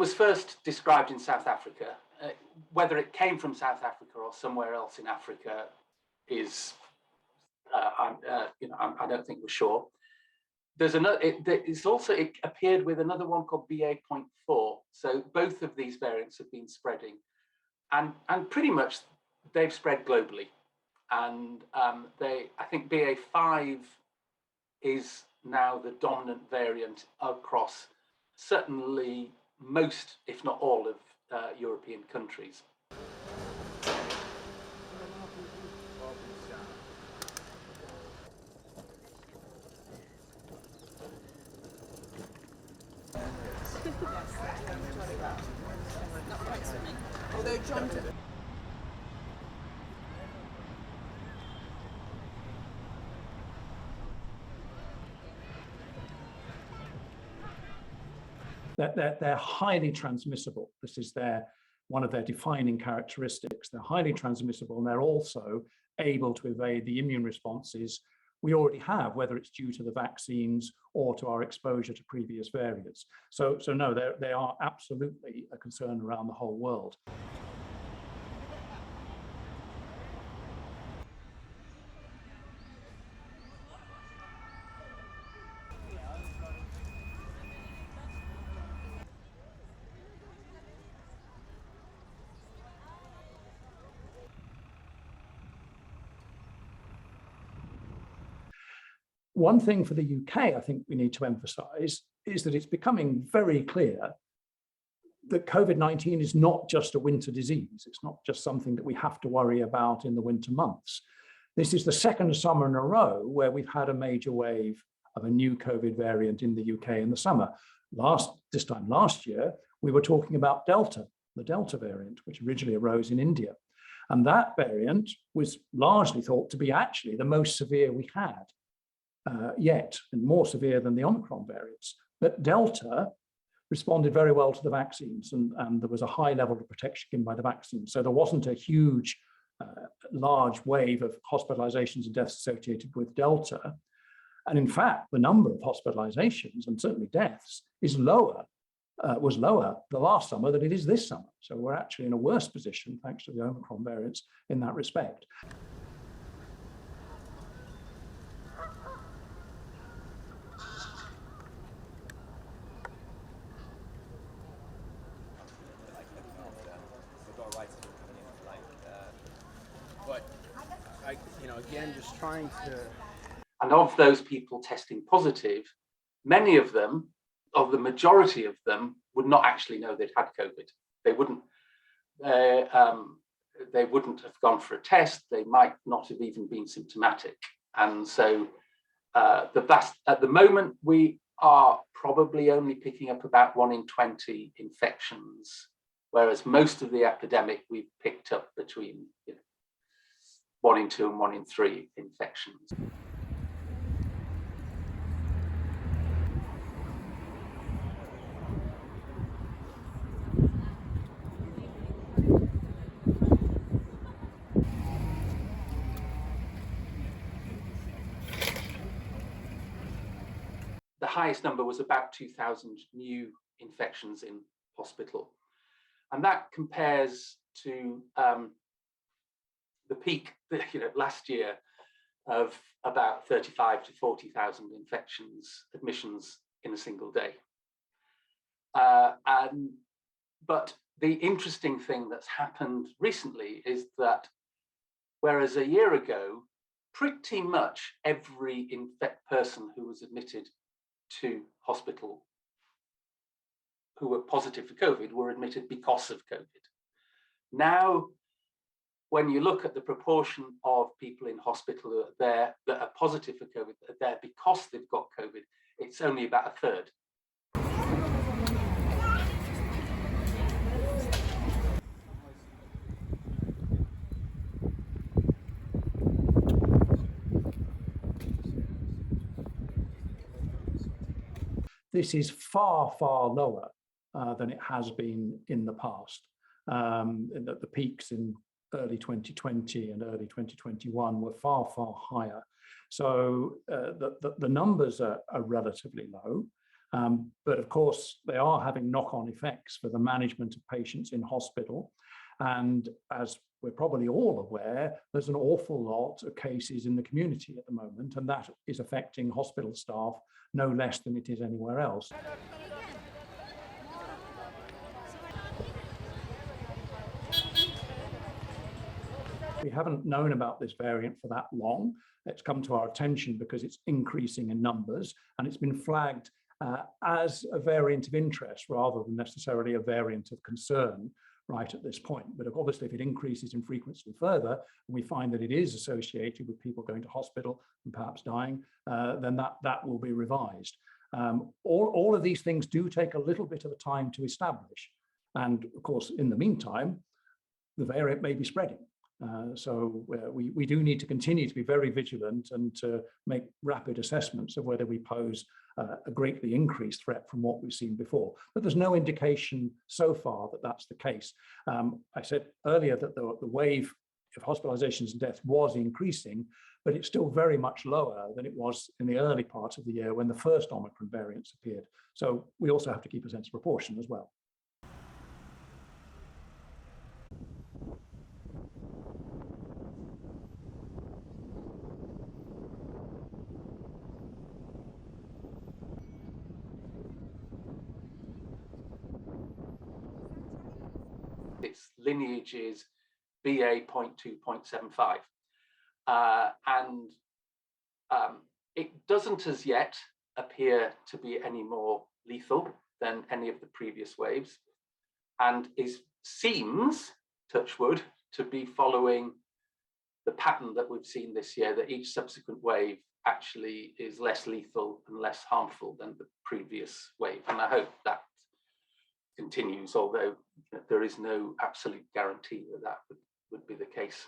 was first described in South Africa. Whether it came from South Africa or somewhere else in Africa is, I don't think we're sure. There's another. It appeared with another one called BA.4. So both of these variants have been spreading, and pretty much they've spread globally. And I think BA.5 is now the dominant variant across certainly most, if not all, of European countries. Although John did. They're highly transmissible. This is one of their defining characteristics. They're highly transmissible, and they're also able to evade the immune responses we already have, whether it's due to the vaccines or to our exposure to previous variants. So no, they are absolutely a concern around the whole world. One thing for the UK, I think we need to emphasize, is that it's becoming very clear that COVID-19 is not just a winter disease. It's not just something that we have to worry about in the winter months. This is the second summer in a row where we've had a major wave of a new COVID variant in the UK in the summer. This time last year, we were talking about Delta, the Delta variant, which originally arose in India. And that variant was largely thought to be actually the most severe we had yet, and more severe than the Omicron variants. But Delta responded very well to the vaccines, and there was a high level of protection given by the vaccines. So there wasn't a huge, large wave of hospitalizations and deaths associated with Delta. And in fact, the number of hospitalizations and certainly deaths was lower the last summer than it is this summer. So we're actually in a worse position thanks to the Omicron variants in that respect. Again, just trying to. And of those people testing positive, many of them, of the majority of them, would not actually know they'd had COVID. They wouldn't have gone for a test. They might not have even been symptomatic. And so at the moment, we are probably only picking up about 1 in 20 infections, whereas most of the epidemic we've picked up between 1 in 2 and 1 in 3 infections. The highest number was about 2,000 new infections in hospital. And that compares to the peak last year of about 35 to 40,000 admissions in a single day. But the interesting thing that's happened recently is that whereas a year ago, pretty much every person who was admitted to hospital who were positive for COVID were admitted because of COVID. Now, when you look at the proportion of people in hospital that are positive for COVID, that are there because they've got COVID, it's only about a third. This is far, far lower than it has been in the past. The peaks in early 2020 and early 2021 were far, far higher. So the numbers are relatively low. But of course, they are having knock-on effects for the management of patients in hospital. And as we're probably all aware, there's an awful lot of cases in the community at the moment, and that is affecting hospital staff no less than it is anywhere else. We haven't known about this variant for that long. It's come to our attention because it's increasing in numbers, and it's been flagged as a variant of interest rather than necessarily a variant of concern right at this point. But obviously, if it increases in frequency further, and we find that it is associated with people going to hospital and perhaps dying, then that will be revised. All of these things do take a little bit of a time to establish. And of course, in the meantime, the variant may be spreading. So we do need to continue to be very vigilant and to make rapid assessments of whether we pose a greatly increased threat from what we've seen before. But there's no indication so far that that's the case. I said earlier that the wave of hospitalizations and deaths was increasing, but it's still very much lower than it was in the early part of the year when the first Omicron variants appeared. So we also have to keep a sense of proportion as well. Its lineage is BA.2.75. And it doesn't as yet appear to be any more lethal than any of the previous waves, and seems, touch wood, to be following the pattern that we've seen this year, that each subsequent wave actually is less lethal and less harmful than the previous wave. And I hope that continues, although there is no absolute guarantee that would be the case.